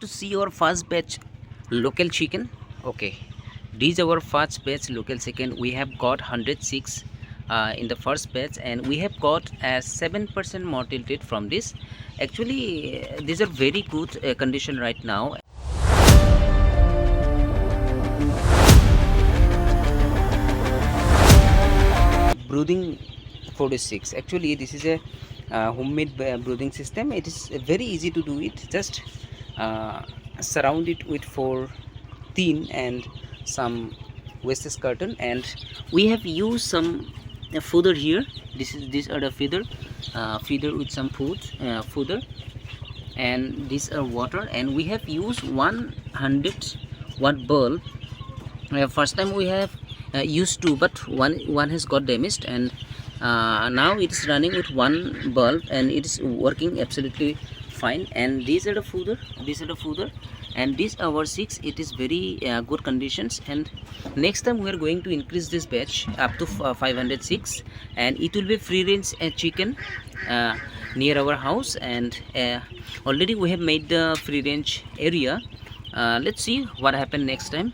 to see our first batch local chicken. Okay, this is our first batch local chicken. We have got 106 in the first batch, and we have got a 7% mortality from this. Actually, these are very good condition right now. Brooding 46. Actually, this is a homemade brooding system. It is very easy to do it. Just surround it with 4 thin and some wastage curtain, and we have used some fodder here. These are the feeder with some fodder, and these are water, and we have used 100-watt bulb. First time we have used two, but one has got damaged, and now it is running with one bulb and it is working absolutely fine. And these are the fodder, and this our 6, it is very good conditions. And next time we are going to increase this batch up to 506, and it will be free range chicken near our house. And already we have made the free range area. Let's see what happen next time.